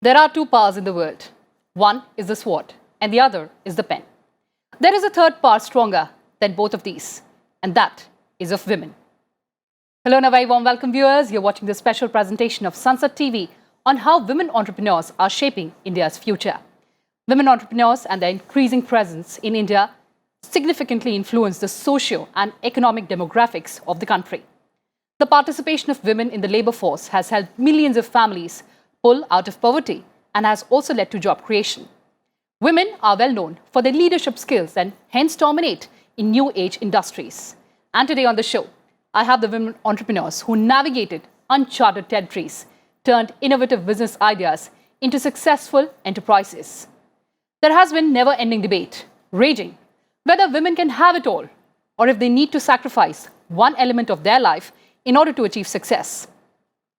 There are two powers in the world. One is the sword and the other is the pen. There is a third power stronger than both of these, and that is of women. Hello and a very warm welcome, viewers. You're watching this special presentation of Sansad TV on how women entrepreneurs are shaping India's future. Women entrepreneurs and their increasing presence in India significantly influence the socio and economic demographics of the country. The participation of women in the labor force has helped millions of families pull out of poverty and has also led to job creation. Women are well known for their leadership skills and hence dominate in new age industries. And today on the show, I have the women entrepreneurs who navigated uncharted territories, turned innovative business ideas into successful enterprises. There has been never-ending debate, raging, whether women can have it all or if they need to sacrifice one element of their life in order to achieve success.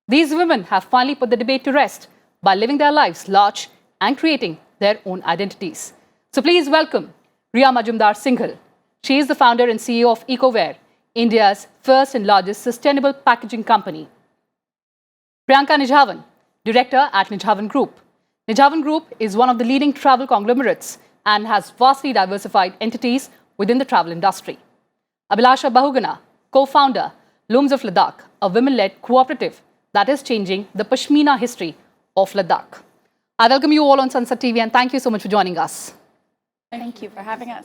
These women have finally put the debate to rest by living their lives large and creating their own identities. So please welcome Rhea Mazumdar Singhal. She is the founder and CEO of Ecoware, India's first and largest sustainable packaging company. Priyanka Nijhawan, director at Nijhawan Group. Nijhawan Group is one of the leading travel conglomerates and has vastly diversified entities within the travel industry. Abhilasha Bahuguna, co-founder, Looms of Ladakh, a women-led cooperative that is changing the pashmina history of Ladakh. I welcome you all on Sansad TV and thank you so much for joining us. Thank you for having us.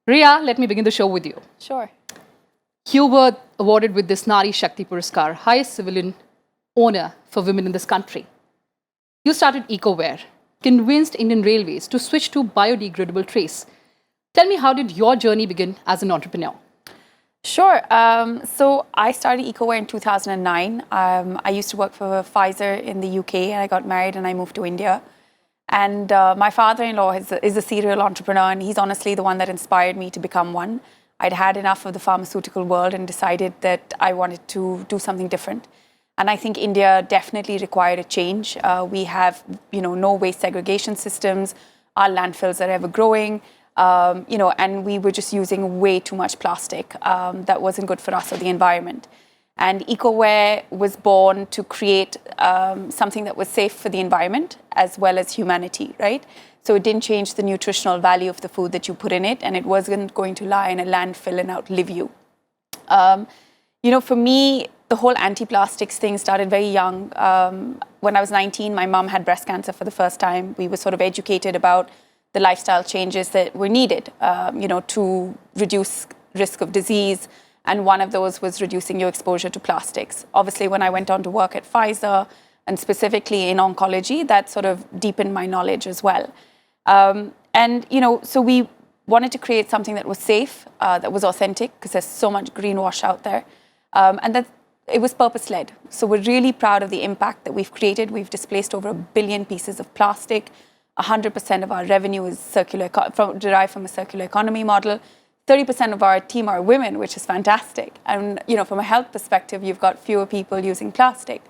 Rhea, let me begin the show with you. Sure. You were awarded with this Nari Shakti Puraskar, highest civilian honor for women in this country. You started Ecoware, convinced Indian Railways to switch to biodegradable trays. Tell me, how did your journey begin as an entrepreneur? Sure. So I started Ecoware in 2009. I used to work for Pfizer in the UK and I got married and I moved to India. And my father-in-law is a serial entrepreneur and he's honestly the one that inspired me to become one. I'd had enough of the pharmaceutical world and decided that I wanted to do something different. And I think India definitely required a change. We have, no waste segregation systems. Our landfills are ever growing. And we were just using way too much plastic that wasn't good for us or the environment. And Ecoware was born to create something that was safe for the environment as well as humanity, right? So it didn't change the nutritional value of the food that you put in it, and it wasn't going to lie in a landfill and outlive you. For me, the whole anti-plastics thing started very young. When I was 19, my mom had breast cancer for the first time. We were sort of educated about the lifestyle changes that were needed, to reduce risk of disease. And one of those was reducing your exposure to plastics. Obviously, when I went on to work at Pfizer, and specifically in oncology, that sort of deepened my knowledge as well. So we wanted to create something that was safe, that was authentic, because there's so much greenwash out there. And that it was purpose-led. So we're really proud of the impact that we've created. We've displaced over 1 billion pieces of plastic. 100% of our revenue is derived from a circular economy model. 30% of our team are women, which is fantastic. And from a health perspective, you've got fewer people using plastic.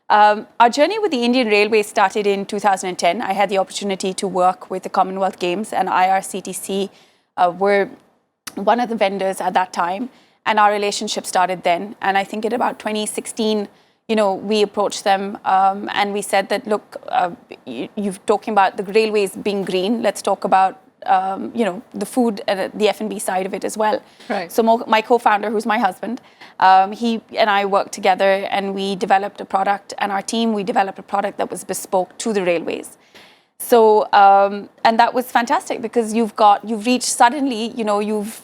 Our journey with the Indian Railways started in 2010. I had the opportunity to work with the Commonwealth Games, and IRCTC were one of the vendors at that time. And our relationship started then. And I think in about 2016, we approached them and we said that, look, you're talking about the railways being green. Let's talk about, the food and the F&B side of it as well. Right. So my co-founder, who's my husband, he and I worked together and we developed a product, and our team, we developed a product that was bespoke to the railways. So, and that was fantastic because you've reached suddenly,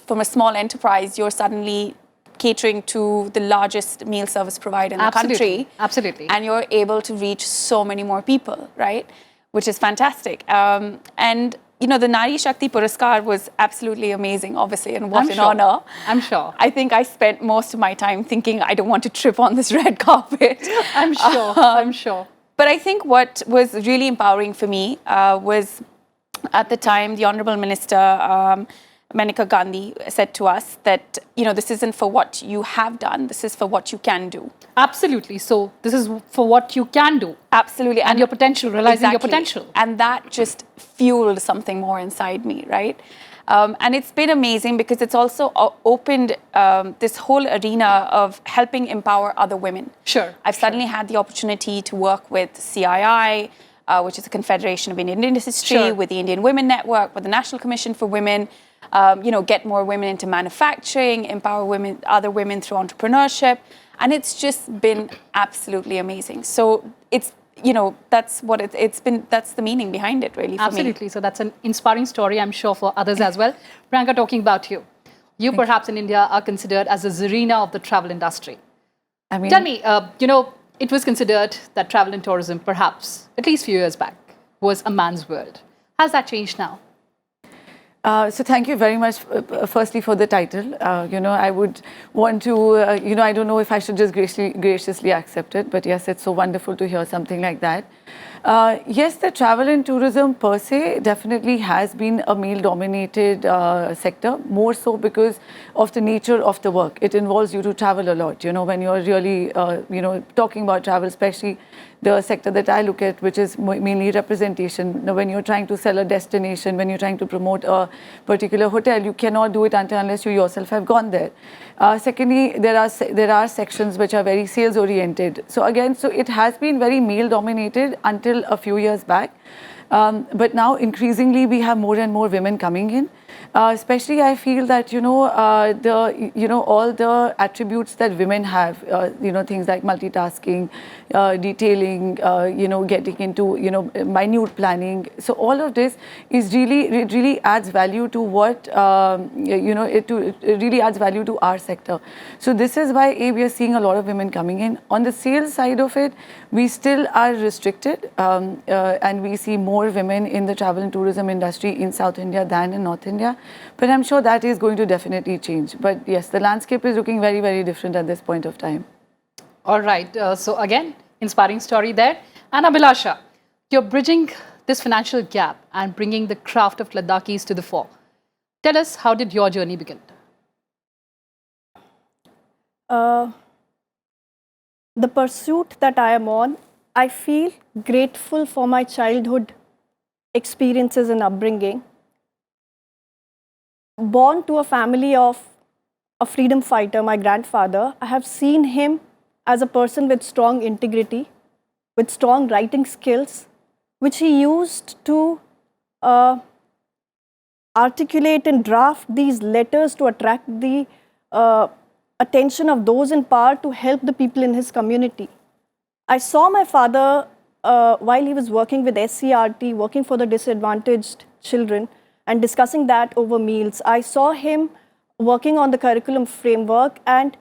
from a small enterprise, you're suddenly catering to the largest meal service provider in the country. Absolutely. And you're able to reach so many more people, right? Which is fantastic. The Nari Shakti Puraskar was absolutely amazing, obviously, and what an honor. I'm sure. I think I spent most of my time thinking, I don't want to trip on this red carpet. I'm sure. But I think what was really empowering for me was, at the time, the Honorable Minister, Maneka Gandhi, said to us that, this isn't for what you have done, this is for what you can do. Absolutely. So this is for what you can do. Absolutely. And your potential, realizing your potential. And that just fueled something more inside me, right? And it's been amazing because it's also opened this whole arena of helping empower other women. Sure. I've suddenly had the opportunity to work with CII, which is a confederation of Indian industry, Sure. with the Indian Women Network, with the National Commission for Women, get more women into manufacturing, empower women, other women through entrepreneurship. And it's just been absolutely amazing. So it's, that's what it's been, that's the meaning behind it, really, for me. Absolutely. So that's an inspiring story, I'm sure, for others as well. Priyanka, talking about you. You perhaps in India are considered as the Zarina of the travel industry. I mean, Tell me, it was considered that travel and tourism, perhaps, at least a few years back, was a man's world. Has that changed now? So thank you very much, firstly, for the title. I would want to, I don't know if I should just graciously accept it, but yes, it's so wonderful to hear something like that. Yes, the travel and tourism per se definitely has been a male-dominated sector, more so because of the nature of the work. It involves you to travel a lot, when you're really, talking about travel, especially the sector that I look at, which is mainly representation. When you're trying to sell a destination, when you're trying to promote a particular hotel, you cannot do it unless you yourself have gone there. Secondly, there are sections which are very sales oriented. So again, it has been very male dominated until a few years back. But now increasingly we have more and more women coming in. Especially I feel that, all the attributes that women have, things like multitasking, detailing, getting into, minute planning. So all of this is it really adds value to what, it really adds value to our sector. So this is why we are seeing a lot of women coming in. On the sales side of it, we still are restricted, and we see more women in the travel and tourism industry in South India than in North India. But I'm sure that is going to definitely change. But yes, the landscape is looking very, very different at this point of time. All right. So again, inspiring story there. And Abhilasha, you're bridging this financial gap and bringing the craft of Ladakhis to the fore. Tell us, how did your journey begin? The pursuit that I am on, I feel grateful for my childhood experiences and upbringing. Born to a family of a freedom fighter, my grandfather, I have seen him as a person with strong integrity, with strong writing skills, which he used to articulate and draft these letters to attract the attention of those in power to help the people in his community. I saw my father while he was working with SCRT, working for the disadvantaged children, and discussing that over meals. I saw him working on the curriculum framework and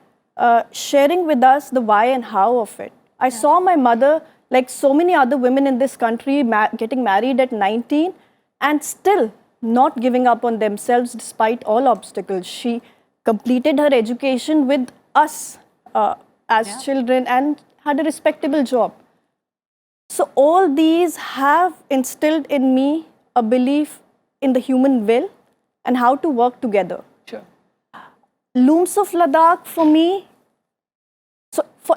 sharing with us the why and how of it. I saw my mother, like so many other women in this country, getting married at 19 and still not giving up on themselves despite all obstacles. She completed her education with us as children and had a respectable job. So all these have instilled in me a belief in the human will and how to work together. Sure. Looms of Ladakh for me,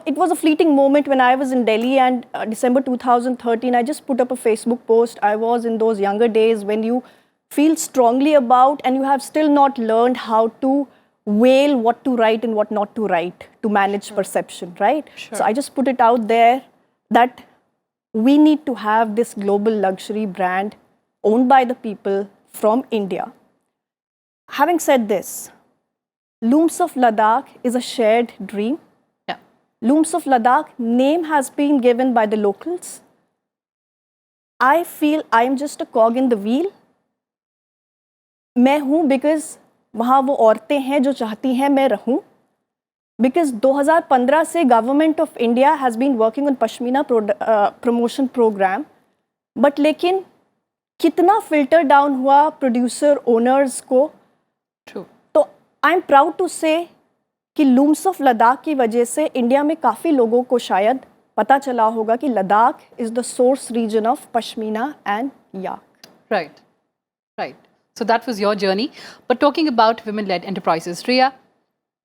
it was a fleeting moment when I was in Delhi, and December 2013, I just put up a Facebook post. I was in those younger days when you feel strongly about and you have still not learned how to weigh what to write and what not to write to manage perception, right? Sure. So I just put it out there that we need to have this global luxury brand owned by the people from India. Having said this, Looms of Ladakh is a shared dream. Yeah. Looms of Ladakh name has been given by the locals. I feel I am just a cog in the wheel. मैं हूँ because वहाँ वो औरतें हैं जो चाहती हैं मैं रहूँ. Because 2015 से Government of India has been working on pashmina promotion program. But लेकिन कितना filter down हुआ producer owners को. True. तो I'm proud to say कि Looms of Ladakh की वजह से इंडिया में काफ़ी लोगों को शायद पता चला होगा कि Ladakh is the source region of pashmina and yak. Right. Right. So that was your journey. But talking about women-led enterprises, Rhea,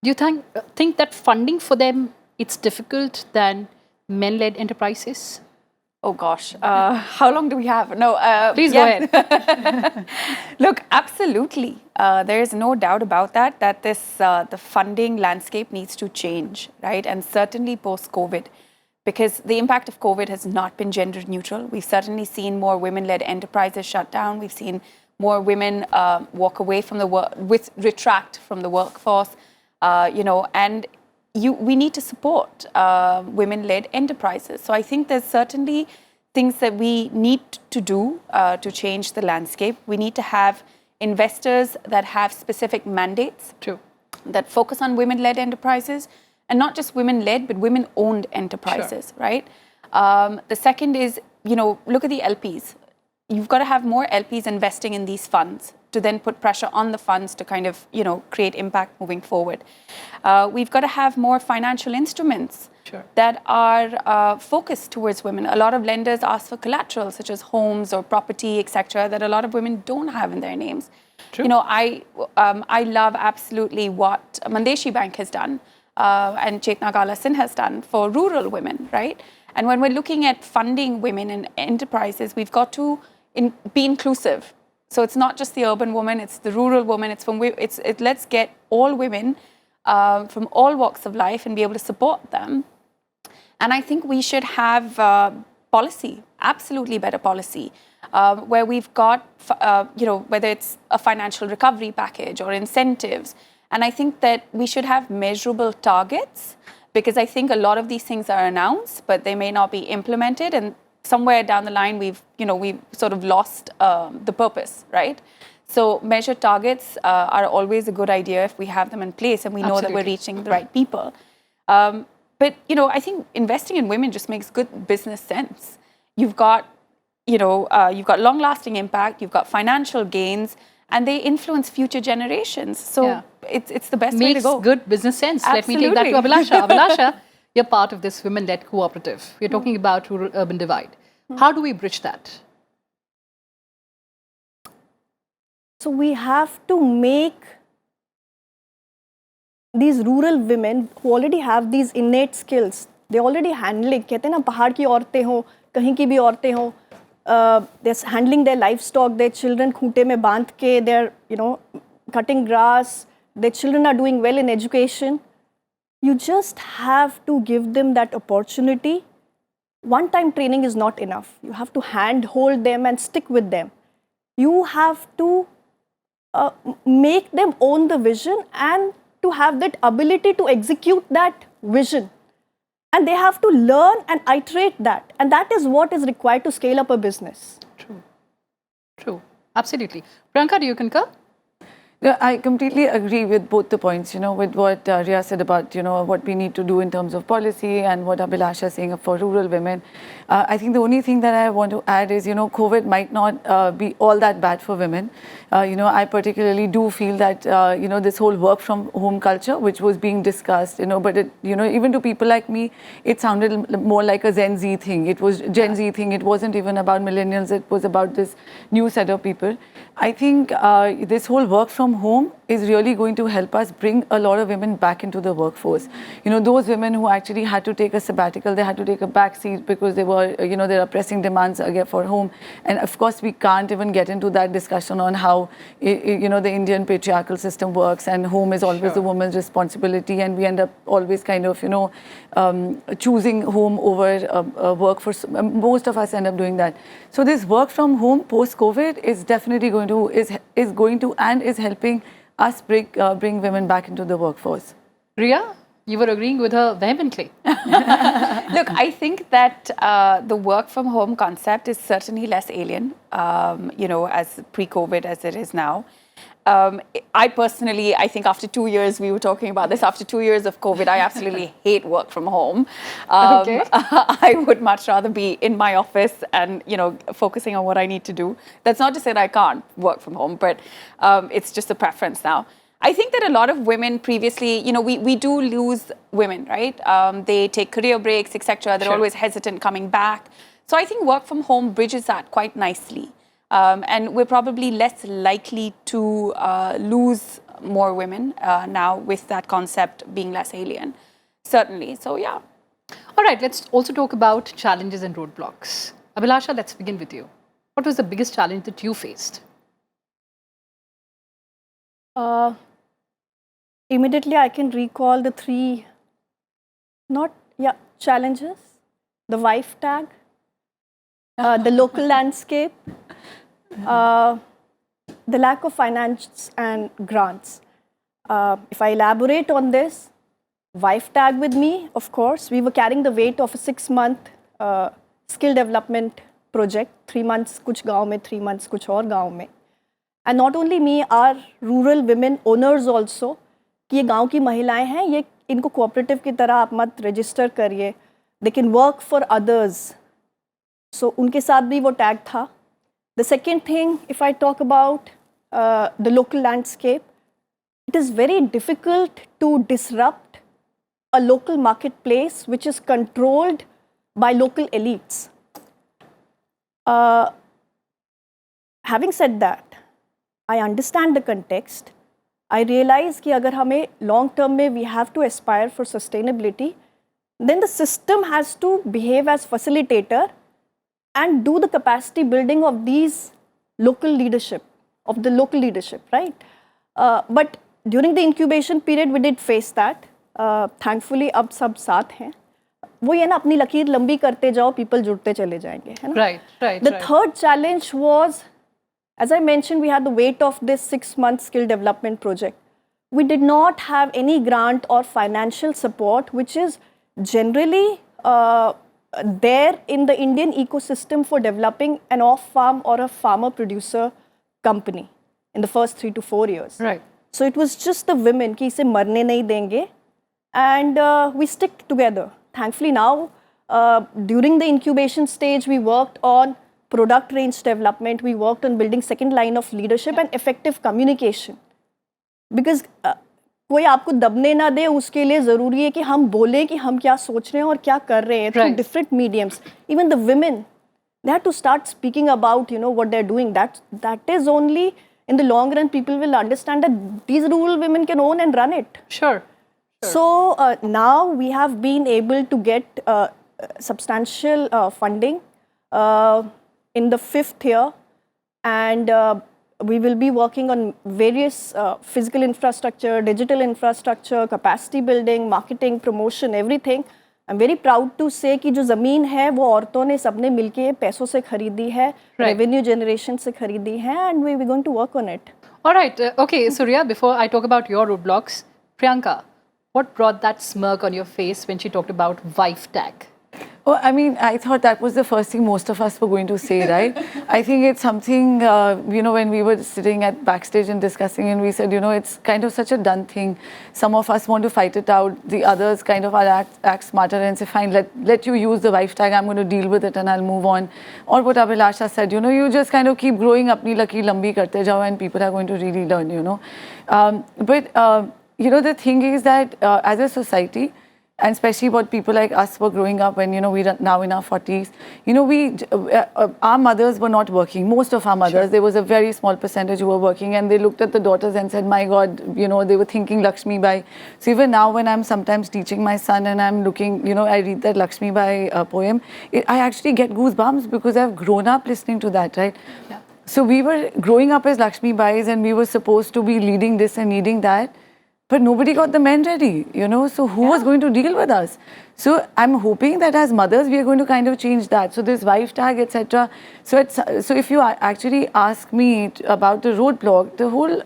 do you think that funding for them, it's difficult than men-led enterprises? Oh gosh, how long do we have? No, Please go ahead. Look, absolutely. There is no doubt about that this the funding landscape needs to change, right? And certainly post-COVID. because the impact of COVID has not been gender neutral. We've certainly seen more women-led enterprises shut down. We've seen more women walk away from the retract from the workforce, and we need to support women-led enterprises. So I think there's certainly things that we need to do to change the landscape. We need to have investors that have specific mandates. True. That focus on women-led enterprises, and not just women-led, but women-owned enterprises, right? The second is, look at the LPs. You've got to have more LPs investing in these funds to then put pressure on the funds to kind of, create impact moving forward. We've got to have more financial instruments that are focused towards women. A lot of lenders ask for collateral, such as homes or property, etc., that a lot of women don't have in their names. True. I love absolutely what Mandeshi Bank has done and Chetna Gala Sin has done for rural women, right? And when we're looking at funding women in enterprises, we've got to be inclusive. So it's not just the urban woman, it's the rural woman. Let's get all women from all walks of life and be able to support them. And I think we should have policy, absolutely better policy, where we've got, whether it's a financial recovery package or incentives. And I think that we should have measurable targets, because I think a lot of these things are announced, but they may not be implemented. And somewhere down the line, we've sort of lost the purpose, right? So measured targets are always a good idea if we have them in place and we know that we're reaching the right people. But, I think investing in women just makes good business sense. You've got long-lasting impact, you've got financial gains, and they influence future generations. So it's the best way to go. Makes good business sense. Absolutely. Let me take that to Abhilasha. Abhilasha, you're part of this women-led cooperative. We're talking about rural-urban divide. How do we bridge that? So we have to make these rural women who already have these innate skills, they already handling, कहते हैं ना पहाड़ की औरतें हो, कहीं की भी औरतें हो, they're handling their livestock, their children खूंटे में बांध के, they're cutting grass, their children are doing well in education. You just have to give them that opportunity. One-time training is not enough. You have to handhold them and stick with them. You have to make them own the vision and to have that ability to execute that vision. And they have to learn and iterate that. And that is what is required to scale up a business. True. True. Absolutely. Priyanka, do you concur? Yeah, I completely agree with both the points, with what Rhea said about, what we need to do in terms of policy and what Abhilasha is saying for rural women. I think the only thing that I want to add is, COVID might not be all that bad for women. I particularly do feel that, this whole work from home culture, which was being discussed, but it, even to people like me, it sounded more like a Gen Z thing. It was Gen Z thing. It wasn't even about millennials. It was about this new set of people. I think this whole work from home is really going to help us bring a lot of women back into the workforce. Those women who actually had to take a sabbatical, they had to take a back seat because they were, there are pressing demands again for home. And of course, we can't even get into that discussion on how, the Indian patriarchal system works and home is always the woman's responsibility. And we end up always kind of, choosing home over work. For most of us end up doing that. So this work from home post-COVID is definitely going to, is helping us bring women back into the workforce. Rhea, you were agreeing with her vehemently. Look, I think that the work from home concept is certainly less alien, as pre-COVID as it is now. I personally, I think after 2 years, we were talking about this, after 2 years of COVID, I absolutely hate work from home. I would much rather be in my office and, focusing on what I need to do. That's not to say that I can't work from home, but it's just a preference now. I think that a lot of women previously, we do lose women, right? They take career breaks, etc. They're always hesitant coming back. So I think work from home bridges that quite nicely. And we're probably less likely to lose more women now with that concept being less alien, certainly. So, yeah. All right, let's also talk about challenges and roadblocks. Abhilasha, let's begin with you. What was the biggest challenge that you faced? Immediately, I can recall the three, challenges. the wife tag, the local landscape, the lack of finance and grants. If I elaborate on this, wife tag with me, of course, we were carrying the weight of a 6-month skill development project, 3 months kuch gaon mein, 3 months kuch aur gaon mein. And not only me, our rural women owners also, कि ये गांव की महिलाएं हैं, ये इनको cooperative की तरह आप मत रजिस्टर करिए, they can work for others. So उनके साथ भी वो टैग था. The second thing, if I talk about the local landscape, it is very difficult to disrupt a local marketplace which is controlled by local elites. Having said that, I understand the context. I realize कि अगर हमें long term में we have to aspire for sustainability, then the system has to behave as facilitator and do the capacity building of these local leadership, right? But during the incubation period, we did face that. Thankfully, अब सब साथ हैं. वो ये ना अपनी लकीर लंबी करते जाओ, people जुड़ते चले जाएंगे, है ना? Right. The third challenge was, as I mentioned, we had the weight of this 6-month skill development project. We did not have any grant or financial support, which is generally there in the Indian ecosystem for developing an off-farm or a farmer-producer company in the first 3 to 4 years. Right. So it was just the women कि इसे मरने नहीं देंगे, and we stick together. Thankfully now, during the incubation stage, we worked on product range development, we worked on building second line of leadership and effective communication. Because कोई आपको दबने ना दे, उसके लिए ज़रूरी है कि हम बोलें कि हम क्या सोच रहे हैं और क्या कर रहे हैं through different mediums. Even the women, they had to start speaking about, what they're doing. That is only in the long run people will understand that these rural women can own and run it. Sure. So now we have been able to get substantial funding in the 5th year, and we will be working on various physical infrastructure, digital infrastructure, capacity building, marketing, promotion, everything. I'm very proud to say कि जो ज़मीन है वो औरतों ने सबने मिलके पैसों से खरीदी है, revenue generation से खरीदी है, and we're going to work on it. All right. Okay, so Rhea, before I talk about your roadblocks, Priyanka, what brought that smirk on your face when she talked about wife tag? Oh, I mean, I thought that was the first thing most of us were going to say, right? I think it's something, when we were sitting at backstage and discussing, and we said, it's kind of such a done thing. Some of us want to fight it out. The others kind of act smarter and say, fine, let you use the wife tag. I'm going to deal with it and I'll move on. Or what Abhilasha said, you just kind of keep growing, apni laki lambi karte jao, and people are going to really learn, the thing is that as a society, and especially what people like us were growing up when, we're now in our 40s, our mothers were not working. Most of our mothers, there was a very small percentage who were working, and they looked at the daughters and said, my God, they were thinking Lakshmi Bai. So even now when I'm sometimes teaching my son and I'm looking, I read that Lakshmi Bai poem, I actually get goosebumps because I've grown up listening to that, right? Yeah. So we were growing up as Lakshmi Bais and we were supposed to be leading this and leading that. But nobody got the men ready, so who was going to deal with us? So I'm hoping that as mothers, we are going to kind of change that. So this wife tag, etc. So if you actually ask me about the roadblock, the whole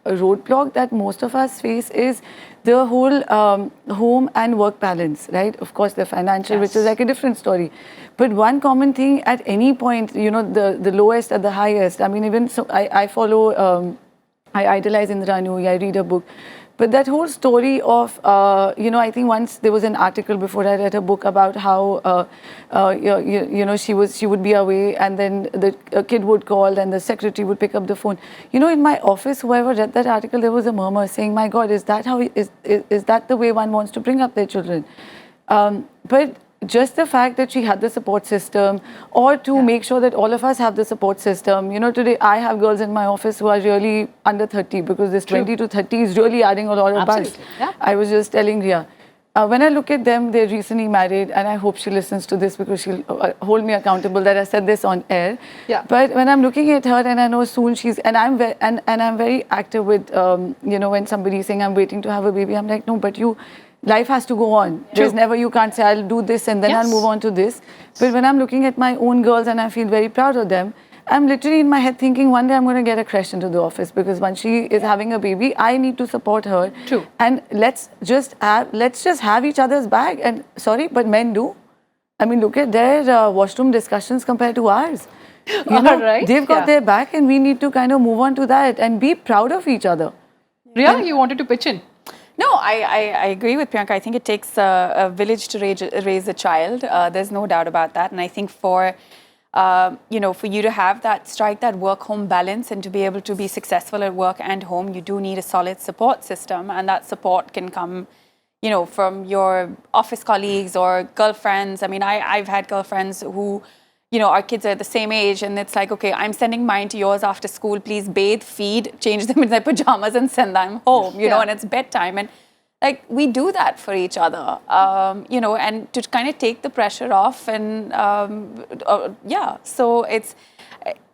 roadblock that most of us face is the whole home and work balance, right? Of course, the financial, which is like a different story. But one common thing at any point, the lowest at the highest. I mean, even so, I follow, I idolize Indra Nooyi, I read a book. But that whole story of, I think once there was an article before I read a book about how, she would be away and then the kid would call and the secretary would pick up the phone. In my office, whoever read that article, there was a murmur saying, my God, is that the way one wants to bring up their children? But just the fact that she had the support system, or to make sure that all of us have the support system. Today I have girls in my office who are really under 30 because this 20 to 30 is really adding a lot of buzz. Yeah. I was just telling Rhea, when I look at them, they're recently married, and I hope she listens to this because she'll hold me accountable that I said this on air. Yeah. But when I'm looking at her and I know soon I'm very active with, when somebody's saying I'm waiting to have a baby, I'm like, no, but you life has to go on. There's never, you can't say, I'll do this and then I'll move on to this. But when I'm looking at my own girls and I feel very proud of them, I'm literally in my head thinking one day I'm going to get a creche into the office, because once she is having a baby, I need to support her. True. And let's just have each other's back. And sorry, but men do. I mean, look at their washroom discussions compared to ours. You know, right. They've got their back, and we need to kind of move on to that and be proud of each other. Rhea, you wanted to pitch in? No, I agree with Priyanka. I think it takes a village to raise a child. There's no doubt about that. And I think for you to have that, strike that work-home balance and to be able to be successful at work and home, you do need a solid support system. And that support can come, from your office colleagues or girlfriends. I mean, I've had girlfriends who, our kids are the same age, and it's like, okay, I'm sending mine to yours after school. Please bathe, feed, change them in their pajamas and send them home, and it's bedtime. And like, we do that for each other, and to kind of take the pressure off. And so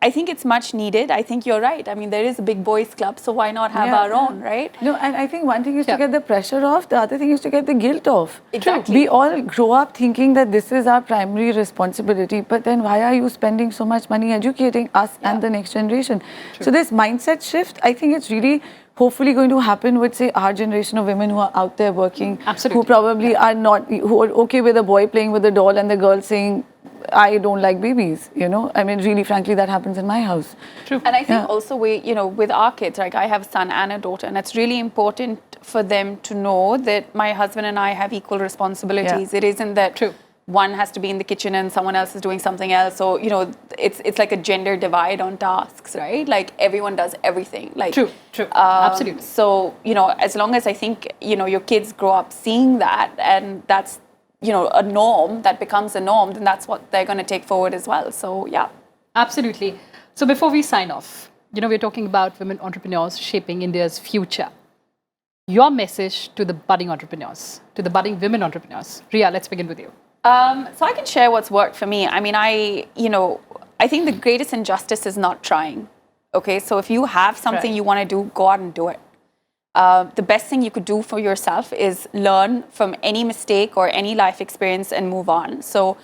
I think it's much needed. I think you're right. I mean, there is a big boys club, so why not have our own, right? No, and I think one thing is to get the pressure off. The other thing is to get the guilt off. Exactly. We all grow up thinking that this is our primary responsibility, but then why are you spending so much money educating us and the next generation? So this mindset shift, I think it's really hopefully going to happen with, say, our generation of women who are out there working, who probably are not, who are okay with a boy playing with a doll and the girl saying, I don't like babies, I mean, really, frankly, that happens in my house. True. And I think also with our kids, like I have a son and a daughter, and it's really important for them to know that my husband and I have equal responsibilities. It isn't that one has to be in the kitchen and someone else is doing something else. So, it's like a gender divide on tasks, right? Like everyone does everything. Like True. Absolutely. So, as long as I think, your kids grow up seeing that, and that's, a norm, that becomes a norm, then that's what they're going to take forward as well. So, yeah. Absolutely. So before we sign off, we're talking about women entrepreneurs shaping India's future. Your message to the budding entrepreneurs, to the budding women entrepreneurs. Rhea, let's begin with you. So I can share what's worked for me. I mean, I think the greatest injustice is not trying. Okay, so if you have something you want to do, go out and do it. The best thing you could do for yourself is learn from any mistake or any life experience and move on. So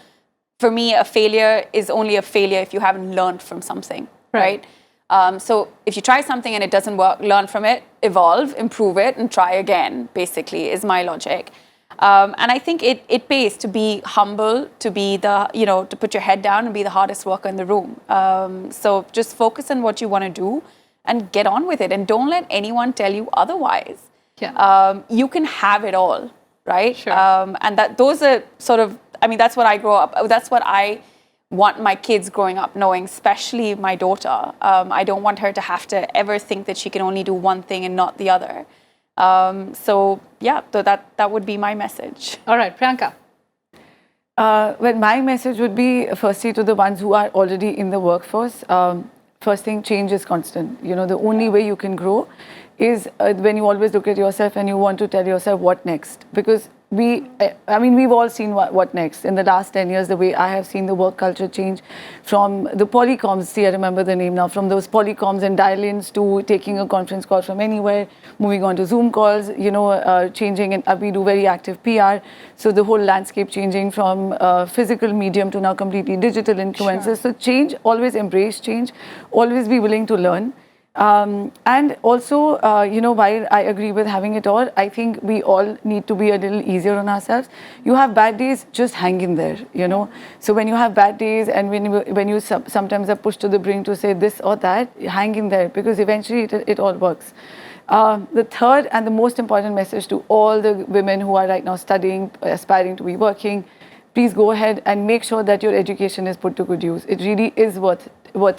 for me, a failure is only a failure if you haven't learned from something, right? So if you try something and it doesn't work, learn from it, evolve, improve it, and try again, basically, is my logic. And I think it pays to be humble, to be to put your head down and be the hardest worker in the room. So just focus on what you want to do and get on with it. And don't let anyone tell you otherwise. You can have it all, right? Sure. And those are sort of, I mean, that's what I grew up, that's what I want my kids growing up knowing, especially my daughter. I don't want her to have to ever think that she can only do one thing and not the other. So that would be my message. All right, Priyanka. Well, my message would be, firstly, to the ones who are already in the workforce. First thing, change is constant. The only way you can grow is when you always look at yourself and you want to tell yourself what next. Because we've all seen what next. In the last 10 years, the way I have seen the work culture change from the polycoms, I remember the name now, from those polycoms and dial-ins to taking a conference call from anywhere, moving on to Zoom calls, changing, and we do very active PR. So the whole landscape changing from physical medium to now completely digital influencers. So change, always embrace change, always be willing to learn. And also, while I agree with having it all, I think we all need to be a little easier on ourselves. You have bad days, just hang in there, So when you have bad days and when you sometimes are pushed to the brink to say this or that, hang in there, because eventually it all works. The third and the most important message to all the women who are right now studying, aspiring to be working, please go ahead and make sure that your education is put to good use. It really is worth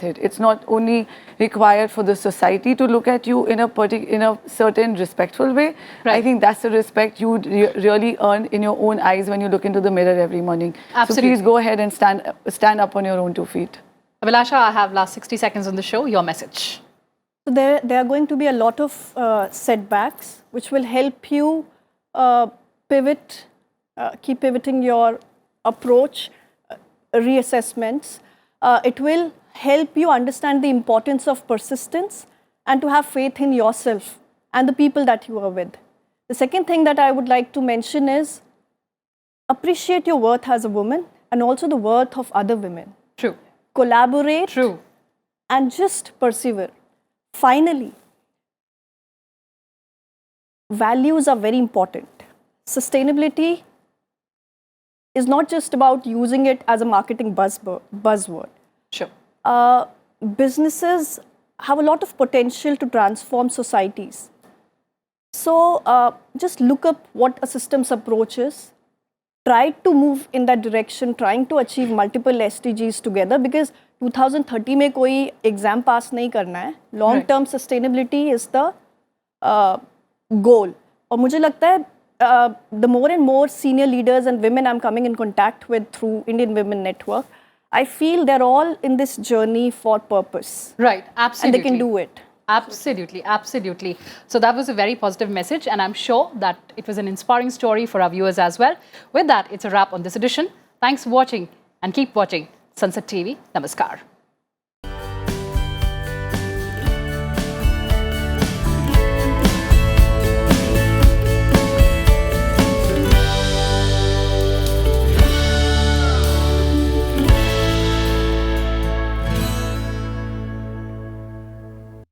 it. It's not only required for the society to look at you in a certain respectful way. I think that's the respect you really earn in your own eyes when you look into the mirror every morning. Absolutely. So please go ahead and stand up on your own 2 feet. Abhilasha, I have last 60 seconds on the show. Your message. So there are going to be a lot of setbacks, which will help you pivot, keep pivoting your approach, reassessments. It will help you understand the importance of persistence and to have faith in yourself and the people that you are with. The second thing that I would like to mention is appreciate your worth as a woman and also the worth of other women. True. Collaborate. True. And just persevere. Finally, values are very important. Sustainability is not just about using it as a marketing buzzword. Sure. Businesses have a lot of potential to transform societies. So just look up what a systems approach is. Try to move in that direction, trying to achieve multiple SDGs together, because 2030 में कोई exam pass नहीं करना है. Long-term sustainability is the goal. और मुझे लगता है the more and more senior leaders and women I'm coming in contact with through Indian Women Network, I feel they're all in this journey for purpose. Right, absolutely. And they can do it. Absolutely, absolutely. So that was a very positive message, and I'm sure that it was an inspiring story for our viewers as well. With that, it's a wrap on this edition. Thanks for watching, and keep watching Sansad TV. Namaskar.